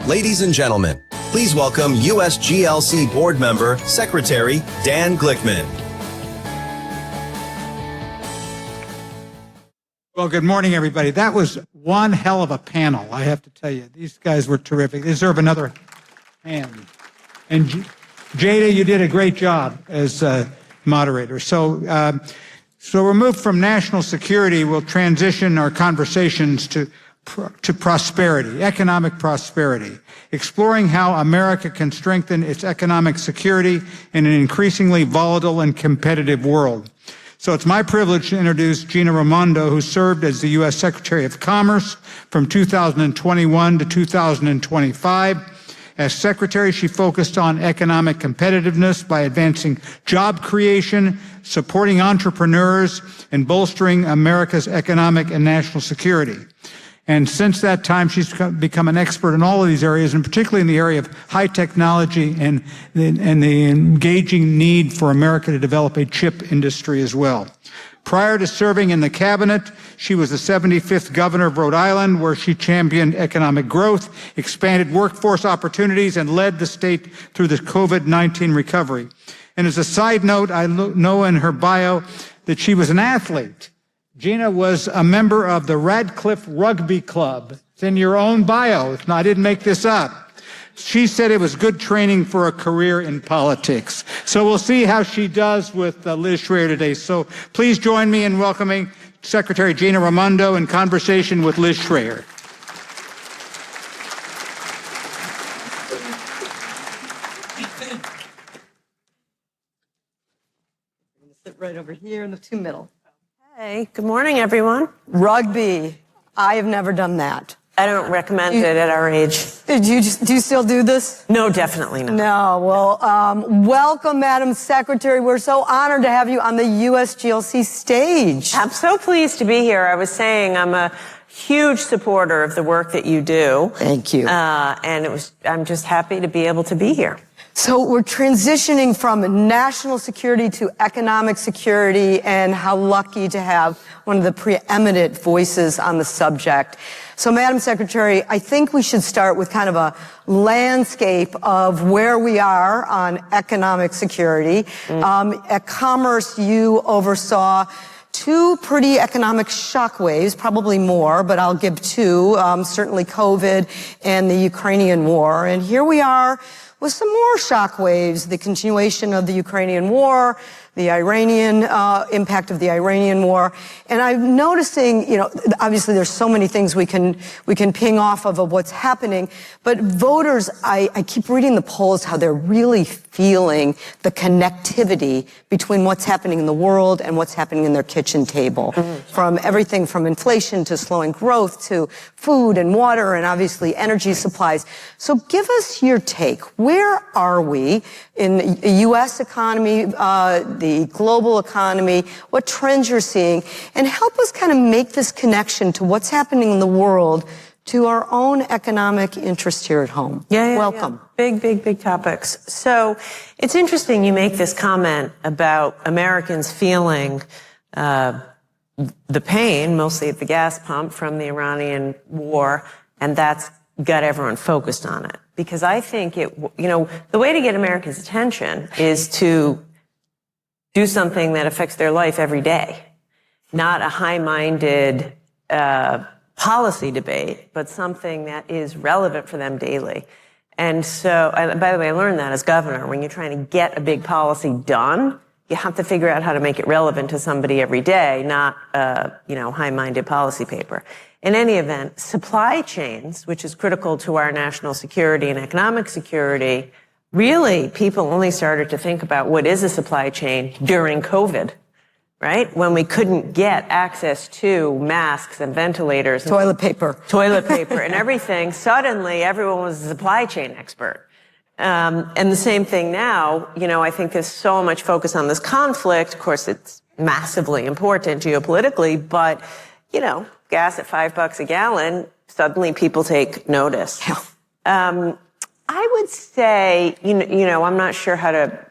Ladies and gentlemen, please welcome USGLC Board Member, Secretary Dan Glickman. Well, good morning, everybody. That was one hell of a panel, I have to tell you. These guys were terrific. They deserve another hand. And Jada, you did a great job as moderator. So we'll move from national security. We'll transition our conversations to prosperity, economic prosperity, exploring how America can strengthen its economic security in an increasingly volatile and competitive world. So it's my privilege to introduce Gina Raimondo, who served as the U.S. Secretary of Commerce from 2021 to 2025. As Secretary, she focused on economic competitiveness by advancing job creation, supporting entrepreneurs, and bolstering America's economic and national security. And since that time, she's become an expert in all of these areas, and particularly in the area of high technology and the engaging need for America to develop a chip industry as well. Prior to serving in the cabinet, she was the 75th governor of Rhode Island, where she championed economic growth, expanded workforce opportunities, and led the state through the COVID-19 recovery. And as a side note, I know in her bio that she was an athlete. Gina was a member of the Radcliffe Rugby Club. It's in your own bio. I didn't make this up. She said it was good training for a career in politics. So we'll see how she does with Liz Schrayer today. So please join me in welcoming Secretary Gina Raimondo in conversation with Liz Schrayer. Sit right over here in the middle. Hey, good morning, everyone. Rugby. I have never done that. I don't recommend it at our age. Do you still do this? No, definitely not. No. Well, welcome, Madam Secretary. We're so honored to have you on the USGLC stage. I'm so pleased to be here. I was saying I'm a huge supporter of the work that you do. Thank you. And I'm just happy to be able to be here. So we're transitioning from national security to economic security, and how lucky to have one of the preeminent voices on the subject. So, Madam Secretary, I think we should start with kind of a landscape of where we are on economic security. At Commerce, you oversaw two pretty economic shockwaves, probably more, but I'll give two, certainly COVID and the Ukrainian war. And here we are with some more shockwaves, the continuation of the Ukrainian war, the Iranian impact of the Iranian war. And I'm noticing, obviously there's so many things we can ping off of what's happening, but voters, I keep reading the polls, how they're really feeling the connectivity between what's happening in the world and what's happening in their kitchen table. From everything from inflation to slowing growth to food and water and obviously energy supplies. So give us your take. Where are we in the U.S. economy, the global economy, what trends you're seeing, and help us kind of make this connection to what's happening in the world to our own economic interest here at home. Welcome. Yeah. Big topics. So it's interesting you make this comment about Americans feeling the pain, mostly at the gas pump, from the Iranian war, and that's got everyone focused on it. Because I think the way to get Americans' attention is to do something that affects their life every day, not a high-minded policy debate, but something that is relevant for them daily. And so, by the way, I learned that as governor. When you're trying to get a big policy done, you have to figure out how to make it relevant to somebody every day, not high-minded policy paper. In any event, supply chains, which is critical to our national security and economic security, really, people only started to think about what is a supply chain during COVID, right? When we couldn't get access to masks and ventilators. Toilet paper and everything. Suddenly, everyone was a supply chain expert. And the same thing now. I think there's so much focus on this conflict. Of course, it's massively important geopolitically, but, gas at $5 a gallon, suddenly people take notice. I would say, I'm not sure how to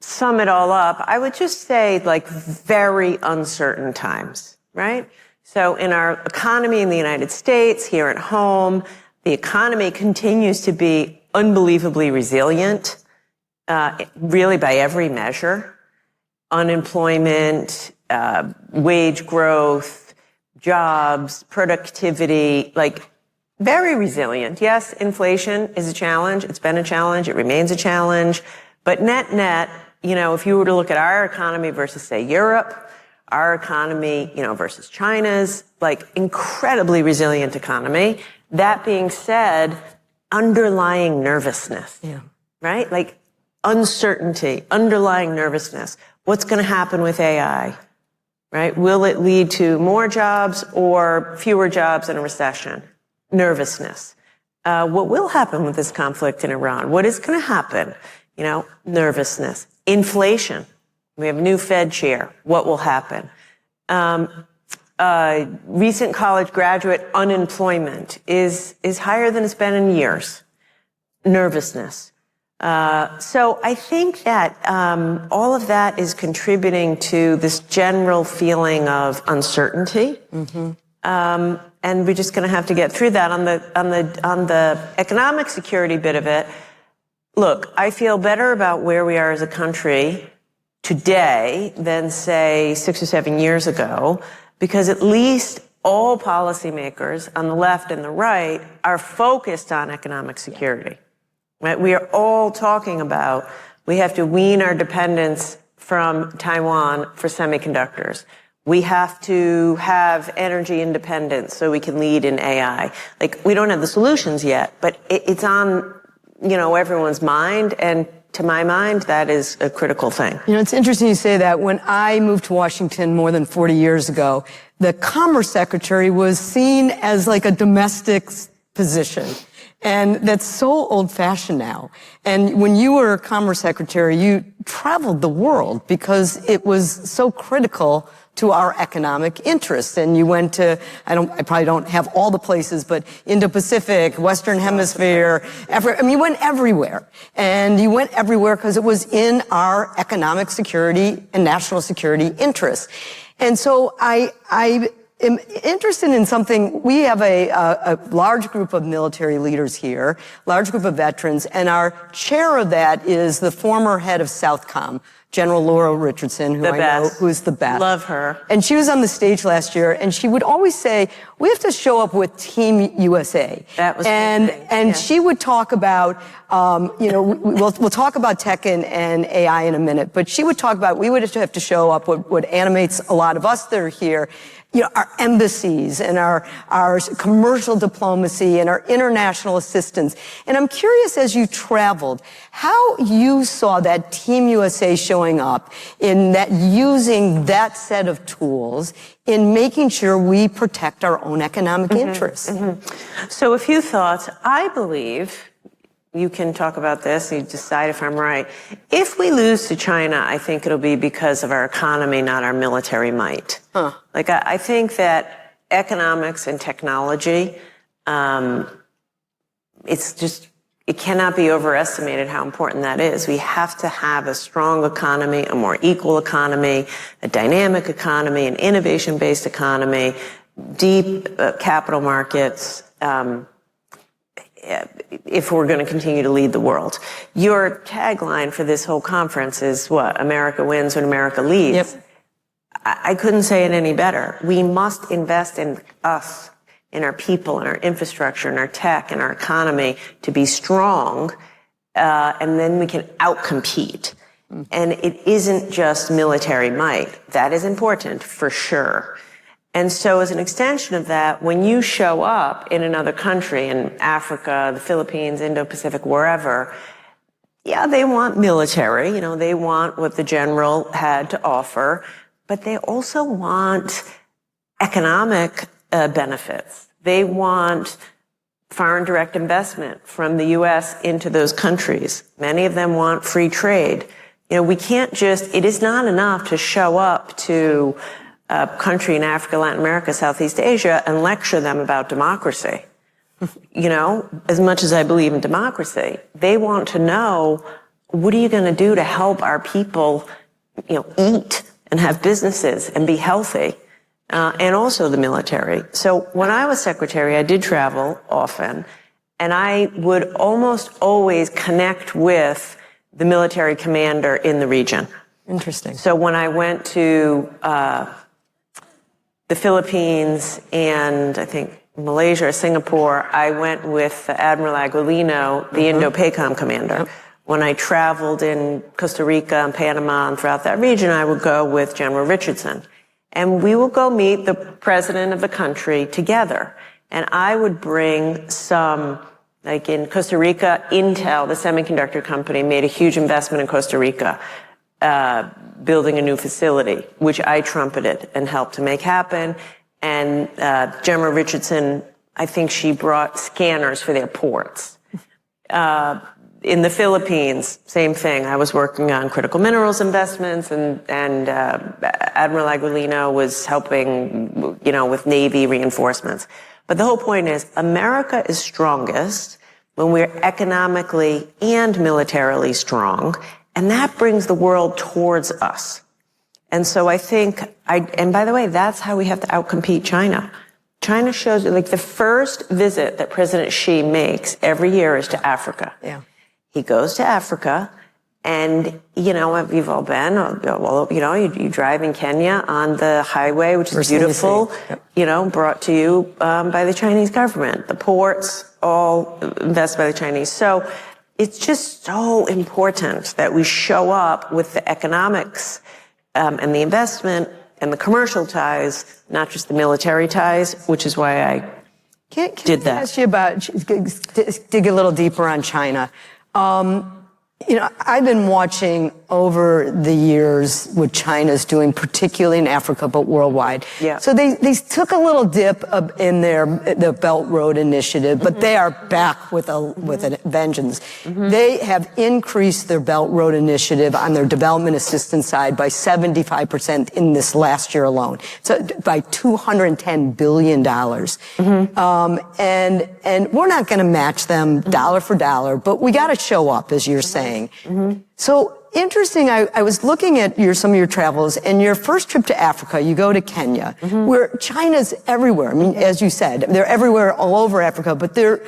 sum it all up. I would just say, very uncertain times, right? So in our economy in the United States, here at home, The economy continues to be unbelievably resilient, really by every measure. Unemployment, wage growth, jobs, productivity, like very resilient. Yes, inflation is a challenge. It's been a challenge. It remains a challenge. But net, if you were to look at our economy versus, say, Europe, our economy, versus China's, like incredibly resilient economy. That being said, underlying nervousness, right? Like uncertainty, underlying nervousness. What's going to happen with AI, right? Will it lead to more jobs or fewer jobs in a recession? Nervousness. What will happen with this conflict in Iran? What is going to happen? Nervousness. Inflation. We have a new Fed chair. What will happen? Recent college graduate unemployment is higher than it's been in years. Nervousness. So I think that all of that is contributing to this general feeling of uncertainty. And we're just going to have to get through that. On the economic security bit of it, look, I feel better about where we are as a country today than, say, 6 or 7 years ago, because at least all policymakers on the left and the right are focused on economic security. Right? We are all talking about we have to wean our dependence from Taiwan for semiconductors. We have to have energy independence so we can lead in AI. Like, we don't have the solutions yet, but it's on, everyone's mind. And to my mind, that is a critical thing. It's interesting you say that. When I moved to Washington more than 40 years ago, the Commerce Secretary was seen as like a domestic position. And that's so old-fashioned now. And when you were Commerce Secretary, you traveled the world because it was so critical to our economic interests. And you went to, I probably don't have all the places, but Indo-Pacific, Western Hemisphere, you went everywhere. And you went everywhere because it was in our economic security and national security interests. And so I am interested in something. We have a large group of military leaders here, large group of veterans, and our chair of that is the former head of Southcom, General Laura Richardson, who I know, who's the best. Love her. And she was on the stage last year, and she would always say, we have to show up with Team USA. That was and she would talk about, we'll talk about tech and AI in a minute, but she would talk about, we would have to show up what animates a lot of us that are here, our embassies and our commercial diplomacy and our international assistance. And I'm curious, as you traveled, how you saw that Team USA showing up in that, using that set of tools in making sure we protect our own economic interests. So a few thoughts. I believe, you can talk about this, you decide if I'm right. If we lose to China, I think it'll be because of our economy, not our military might. Like, I think that economics and technology, it cannot be overestimated how important that is. We have to have a strong economy, a more equal economy, a dynamic economy, an innovation-based economy, deep capital markets, if we're going to continue to lead the world. Your tagline for this whole conference is what? America wins when America leads. Yep. I couldn't say it any better. We must invest in us, in our people, in our infrastructure, in our tech, in our economy to be strong, and then we can outcompete. And it isn't just military might. That is important, for sure. And so as an extension of that, when you show up in another country, in Africa, the Philippines, Indo-Pacific, wherever, they want military, they want what the general had to offer, but they also want economic benefits. They want foreign direct investment from the U.S. into those countries. Many of them want free trade. We can't it is not enough to show up to a country in Africa, Latin America, Southeast Asia, and lecture them about democracy. As much as I believe in democracy, they want to know, what are you going to do to help our people, eat and have businesses and be healthy, and also the military. So when I was secretary, I did travel often, And I would almost always connect with the military commander in the region. Interesting. So when I went to the Philippines and I think Malaysia or Singapore, I went with Admiral Aguilino, the Indo-PACOM commander. Yep. When I traveled in Costa Rica and Panama and throughout that region, I would go with General Richardson. And we would go meet the president of the country together. And I would bring some, like in Costa Rica, Intel, the semiconductor company, made a huge investment in Costa Rica, building a new facility, which I trumpeted and helped to make happen. And General Richardson, I think she brought scanners for their ports. In the Philippines, same thing. I was working on critical minerals investments, and Admiral Aguilino was helping, with Navy reinforcements. But the whole point is, America is strongest when we're economically and militarily strong, and that brings the world towards us. And so I think, and by the way, that's how we have to outcompete China. China shows, like the first visit that President Xi makes every year is to Africa. Yeah. He goes to Africa, and, you've all been, you drive in Kenya on the highway, which is beautiful, yep. Brought to you by the Chinese government. The ports, all invested by the Chinese. So it's just so important that we show up with the economics and the investment and the commercial ties, not just the military ties, which is why I did that. Can I ask you about, dig a little deeper on China? I've been watching over the years what China's doing, particularly in Africa, but worldwide. Yeah. So they took a little dip in the Belt Road Initiative, but they are back with a vengeance. They have increased their Belt Road Initiative on their development assistance side by 75% in this last year alone. So by $210 billion. And we're not going to match them dollar for dollar, but we got to show up, as you're saying. So interesting, I was looking at some of your travels, and your first trip to Africa, you go to Kenya, where China's everywhere. I mean, as you said, they're everywhere all over Africa, but they're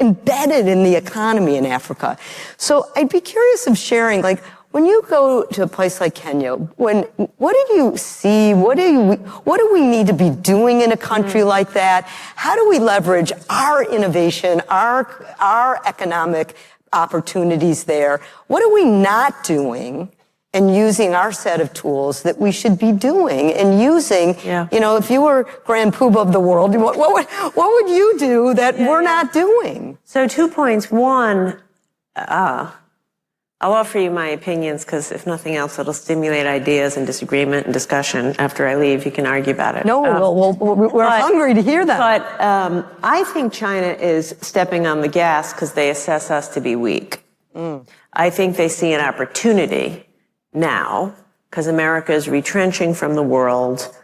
embedded in the economy in Africa. So I'd be curious of sharing, like, when you go to a place like Kenya, what do you see? What do we need to be doing in a country like that? How do we leverage our innovation, our economic opportunities there? What are we not doing and using our set of tools that we should be doing and using? Yeah. If you were Grand Poobah of the world, what would you do that we're not doing? So 2 points. One, I'll offer you my opinions, because if nothing else, it'll stimulate ideas and disagreement and discussion. After I leave, you can argue about it. No, we're hungry to hear that. But I think China is stepping on the gas because they assess us to be weak. I think they see an opportunity now, because America is retrenching from the world,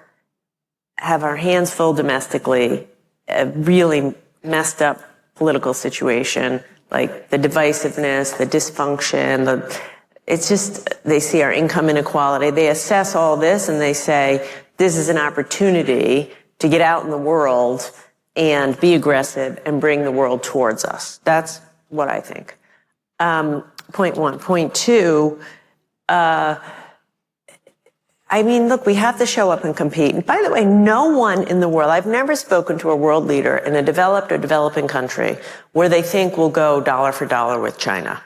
have our hands full domestically, a really messed up political situation, like the divisiveness, the dysfunction, it's just, they see our income inequality. They assess all this and they say, this is an opportunity to get out in the world and be aggressive and bring the world towards us. That's what I think. Point one. Point two, look, we have to show up and compete. And by the way, no one in the world, I've never spoken to a world leader in a developed or developing country where they think we'll go dollar for dollar with China.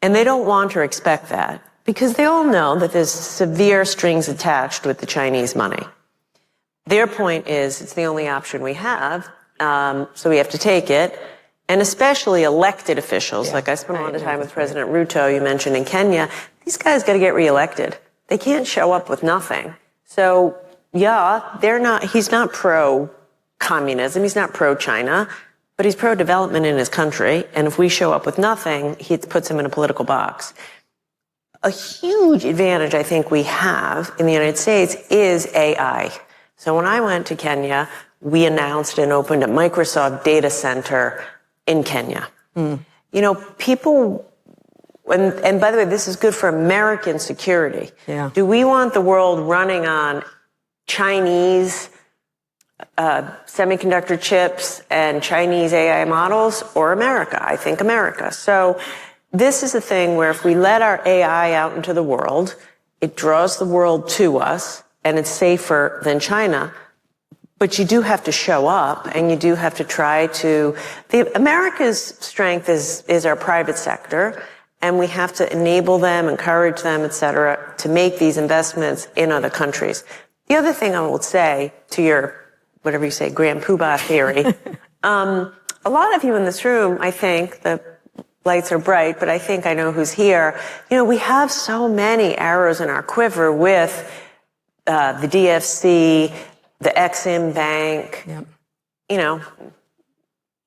And they don't want or expect that, because they all know that there's severe strings attached with the Chinese money. Their point is it's the only option we have, so we have to take it. And especially elected officials, like I spent a lot of time with President Ruto, you mentioned in Kenya, these guys got to get reelected. They can't show up with nothing. So, he's not pro-communism, he's not pro-China, but he's pro-development in his country. And if we show up with nothing, he puts him in a political box. A huge advantage I think we have in the United States is AI. So when I went to Kenya, we announced and opened a Microsoft data center in Kenya. People, and by the way, this is good for American security. Yeah. Do we want the world running on Chinese semiconductor chips and Chinese AI models, or America? I think America. So this is a thing where if we let our AI out into the world, it draws the world to us, and it's safer than China. But you do have to show up, and you do have to try to. America's strength is our private sector, and we have to enable them, encourage them, et cetera, to make these investments in other countries. The other thing I will say to your, whatever you say, grand poobah theory, a lot of you in this room, I think, the lights are bright, but I think I know who's here. We have so many arrows in our quiver with the DFC, the Exim Bank,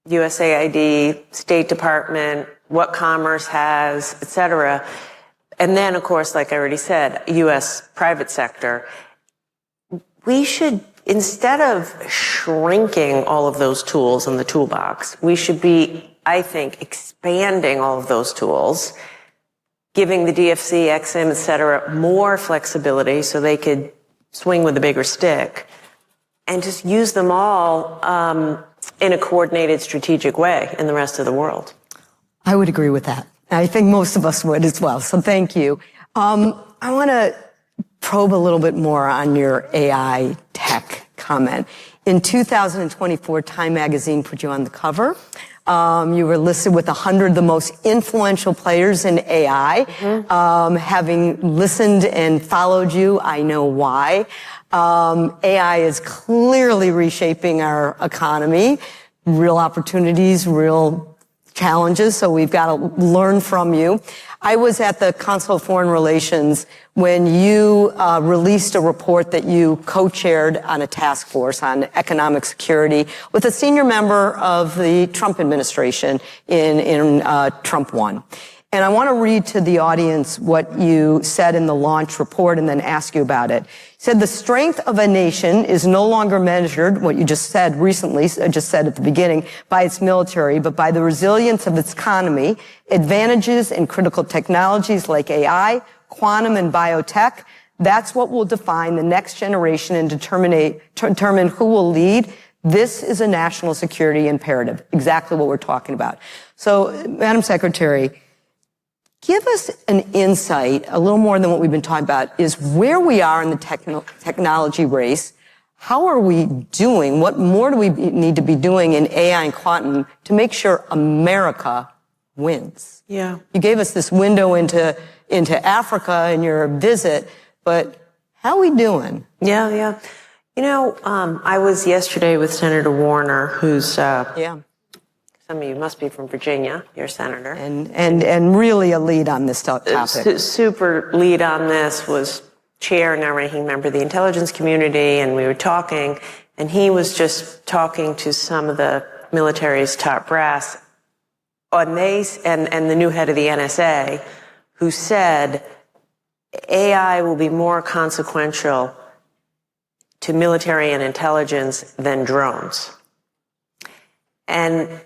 USAID, State Department, what Commerce has, et cetera. And then, of course, like I already said, U.S. private sector. We should, instead of shrinking all of those tools in the toolbox, we should be, I think, expanding all of those tools, giving the DFC, Exim, et cetera, more flexibility so they could swing with a bigger stick, and just use them all in a coordinated, strategic way in the rest of the world. I would agree with that. I think most of us would as well, so thank you. I want to probe a little bit more on your AI tech comment. In 2024, Time magazine put you on the cover. You were listed with 100 of the most influential players in AI. Having listened and followed you, I know why. AI is clearly reshaping our economy. Real opportunities, real challenges, so we've got to learn from you. I was at the Council of Foreign Relations when you released a report that you co-chaired on a task force on economic security with a senior member of the Trump administration in Trump 1. And I want to read to the audience what you said in the launch report and then ask you about it. You said, the strength of a nation is no longer measured, what you just said recently, just said at the beginning, by its military, but by the resilience of its economy, advantages in critical technologies like AI, quantum, and biotech. That's what will define the next generation and determine who will lead. This is a national security imperative, exactly what we're talking about. So, Madam Secretary, give us an insight, a little more than what we've been talking about, is where we are in the technology race. How are we doing? What more do we need to be doing in AI and quantum to make sure America wins? Yeah. You gave us this window into Africa in your visit, but how are we doing? Yeah. I was yesterday with Senator Warner, who's some of you must be from Virginia, you're a senator. And really a lead on this topic. Super lead on this, was chair, now ranking member of the intelligence community, and we were talking, and he was just talking to some of the military's top brass, and the new head of the NSA, who said AI will be more consequential to military and intelligence than drones. And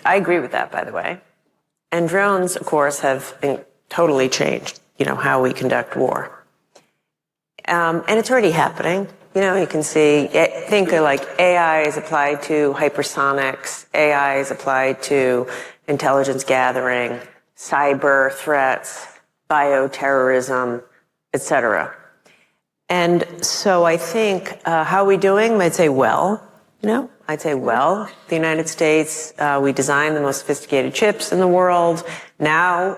I agree with that, by the way. And drones, of course, have totally changed, how we conduct war. And it's already happening. You can see, think of like AI is applied to hypersonics, AI is applied to intelligence gathering, cyber threats, bioterrorism, et cetera. And so I think, how are we doing? I'd say well. I'd say, well, the United States, we design the most sophisticated chips in the world. Now,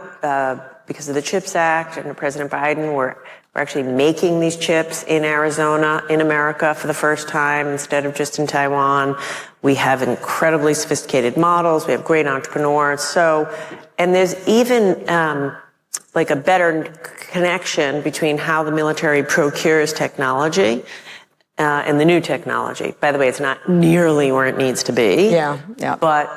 because of the CHIPS Act and President Biden, we're actually making these chips in Arizona, in America for the first time, instead of just in Taiwan. We have incredibly sophisticated models. We have great entrepreneurs. So, and there's even like a better connection between how the military procures technology and the new technology. By the way, it's not nearly where it needs to be. Yeah. But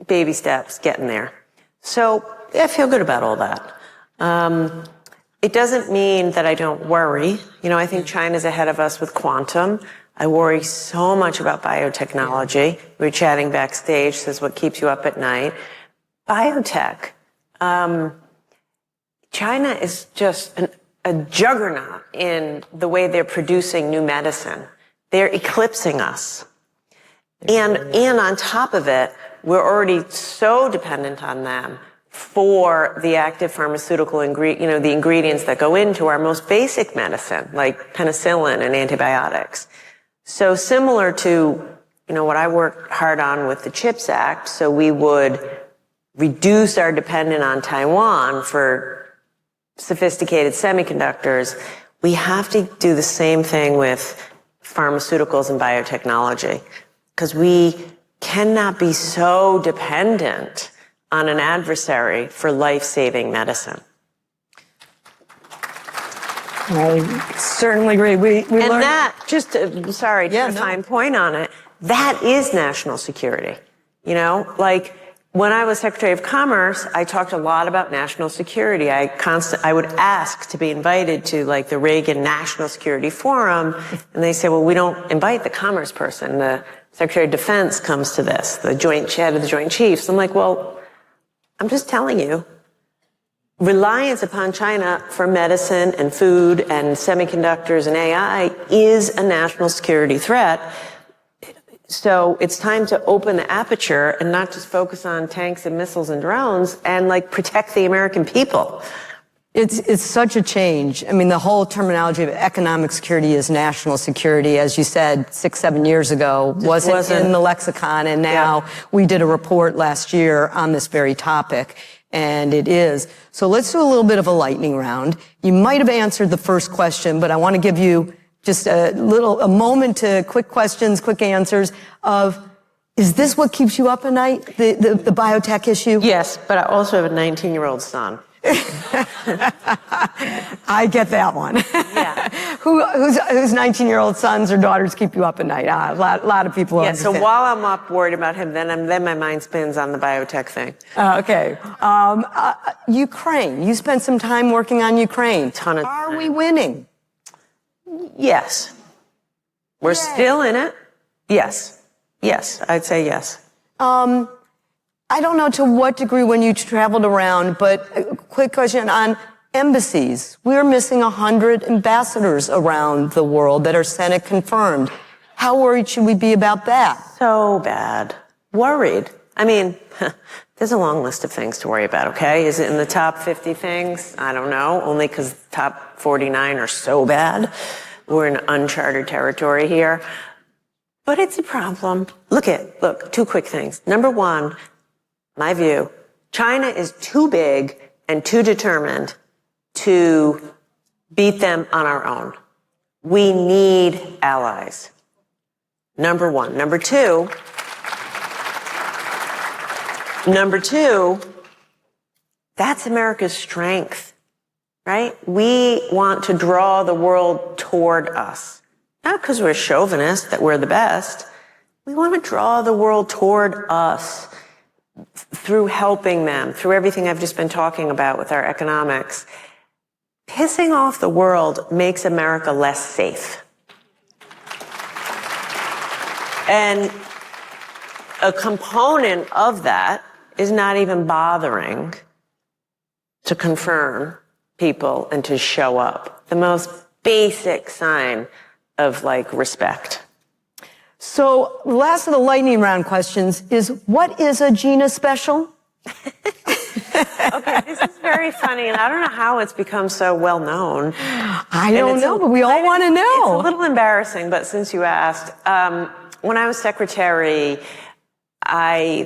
baby steps, getting there. So I feel good about all that. It doesn't mean that I don't worry. I think China's ahead of us with quantum. I worry so much about biotechnology. We were chatting backstage, says what keeps you up at night. Biotech. China is just a juggernaut in the way they're producing new medicine. They're eclipsing us. And on top of it, we're already so dependent on them for the active pharmaceutical the ingredients that go into our most basic medicine, like penicillin and antibiotics. So similar to, what I worked hard on with the CHIPS Act, so we would reduce our dependence on Taiwan for sophisticated semiconductors, we have to do the same thing with pharmaceuticals and biotechnology, because we cannot be so dependent on an adversary for life-saving medicine. I certainly agree. We and learned that, just to put a fine point on it, that is national security. Like when I was Secretary of Commerce, I talked a lot about national security. I would ask to be invited to like the Reagan National Security Forum, and they say, well, we don't invite the commerce person. The Secretary of Defense comes to this, the Joint Head of the Joint Chiefs. I'm like, well, I'm just telling you, reliance upon China for medicine and food and semiconductors and AI is a national security threat. So it's time to open the aperture and not just focus on tanks and missiles and drones and like protect the American people. It's such a change. I mean, the whole terminology of economic security is national security, as you said, 6-7 years ago, wasn't in the lexicon. And now we did a report last year on this very topic, and it is. So let's do a little bit of a lightning round. You might have answered the first question, but I want to give you just a moment to quick questions, quick answers of, is this what keeps you up at night, the biotech issue? Yes, but I also have a 19-year-old son. I get that one. Yeah. Whose 19-year-old sons or daughters keep you up at night? A lot of people. Yeah. So while I'm up worried about him, then my mind spins on the biotech thing. Okay. Ukraine. You spent some time working on Ukraine. Are we winning? Yes. We're still in it. Yes. Yes. I'd say yes. I don't know to what degree when you traveled around, but a quick question on embassies. We're missing 100 ambassadors around the world that are Senate confirmed. How worried should we be about that? So bad. Worried. I mean, there's a long list of things to worry about, okay? Is it in the top 50 things? I don't know, only because the top 49 are so bad. We're in uncharted territory here. But it's a problem. Look, two quick things. Number one, my view, China is too big and too determined to beat them on our own. We need allies. Number one. Number two, that's America's strength, right? We want to draw the world toward us. Not because we're chauvinists, that we're the best. We want to draw the world toward us through helping them, through everything I've just been talking about with our economics. Pissing off the world makes America less safe. And a component of that is not even bothering to confirm people and to show up. The most basic sign of like respect. So last of the lightning round questions is, what is a Gina special? Okay, this is very funny, and I don't know how it's become so well known. I don't know, but we all want to know. It's a little embarrassing, but since you asked, when I was secretary, I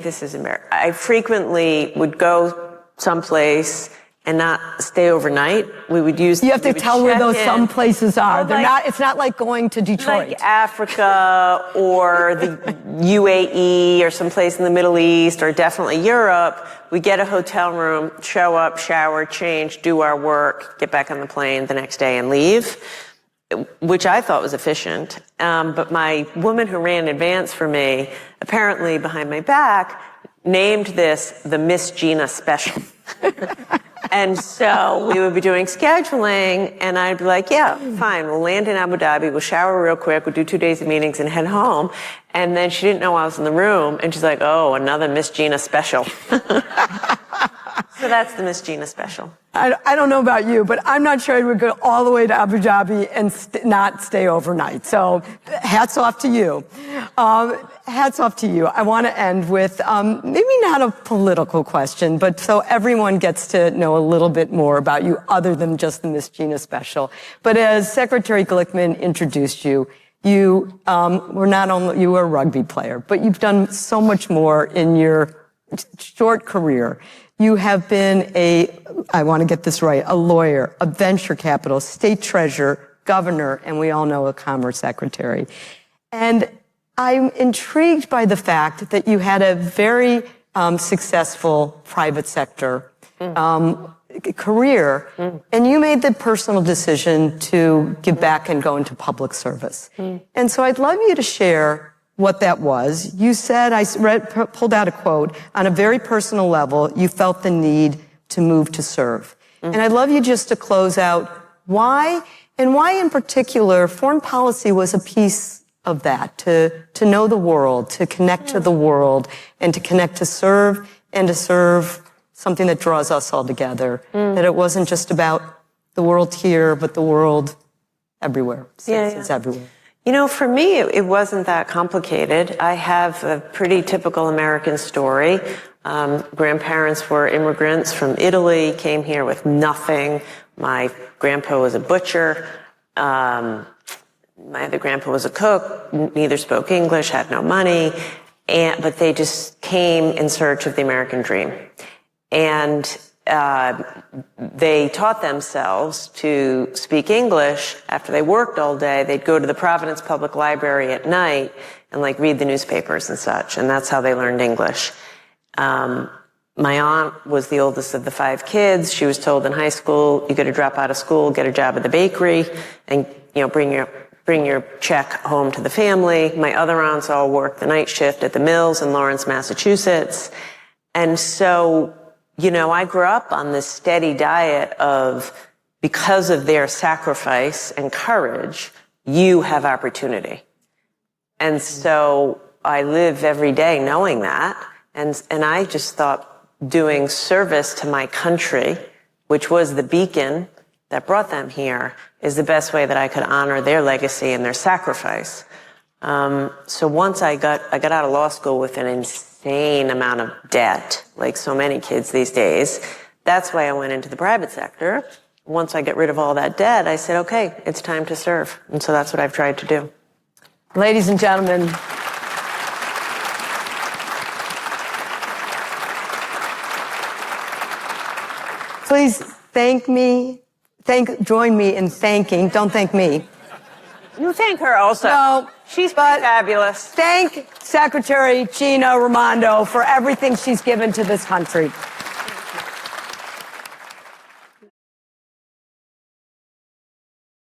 frequently would go someplace and not stay overnight. We would use. You have to tell where those some places are. They're not. It's not like going to Detroit, like Africa or the UAE or someplace in the Middle East or definitely Europe. We get a hotel room, show up, shower, change, do our work, get back on the plane the next day and leave, which I thought was efficient. But my woman who ran advance for me, apparently behind my back, named this the Miss Gina Special. And so we would be doing scheduling, and I'd be like, yeah, fine, we'll land in Abu Dhabi, we'll shower real quick, we'll do 2 days of meetings and head home. And then she didn't know I was in the room, and she's like, oh, another Miss Gina Special. So that's the Miss Gina special. I don't know about you, but I'm not sure I would go all the way to Abu Dhabi and not stay overnight. So hats off to you. Hats off to you. I want to end with maybe not a political question, but so everyone gets to know a little bit more about you other than just the Miss Gina special. But as Secretary Glickman introduced you, you were a rugby player, but you've done so much more in your short career. You have been I want to get this right, a lawyer, a venture capitalist, state treasurer, governor, and we all know a commerce secretary. And I'm intrigued by the fact that you had a very successful private sector career, and you made the personal decision to give back and go into public service. And so I'd love you to share what that was. You said, pulled out a quote, on a very personal level, you felt the need to move to serve. And I'd love you just to close out why, and why in particular foreign policy was a piece of that, to know the world, to connect to the world, and to connect to serve, and to serve something that draws us all together. That it wasn't just about the world here, but the world everywhere, citizens everywhere. You know, for me, it wasn't that complicated. I have a pretty typical American story. Grandparents were immigrants from Italy, came here with nothing. My grandpa was a butcher. My other grandpa was a cook, neither spoke English, had no money, but they just came in search of the American dream. And they taught themselves to speak English. After they worked all day, they'd go to the Providence Public Library at night and read the newspapers and such. And that's how they learned English. My aunt was the oldest of the 5 kids. She was told in high school, you got to drop out of school, get a job at the bakery, and bring your check home to the family. My other aunts all worked the night shift at the mills in Lawrence, Massachusetts. And so I grew up on this steady diet of, because of their sacrifice and courage, you have opportunity. And so I live every day knowing that. And I just thought doing service to my country, which was the beacon that brought them here, is the best way that I could honor their legacy and their sacrifice. So once I got out of law school with an insane amount of debt, like so many kids these days, that's why I went into the private sector. Once I get rid of all that debt, I said, okay, it's time to serve. And so that's what I've tried to do. Ladies and gentlemen, please join me in thanking, don't thank me. You thank her also. No. She's fabulous. Thank Secretary Gina Raimondo for everything she's given to this country.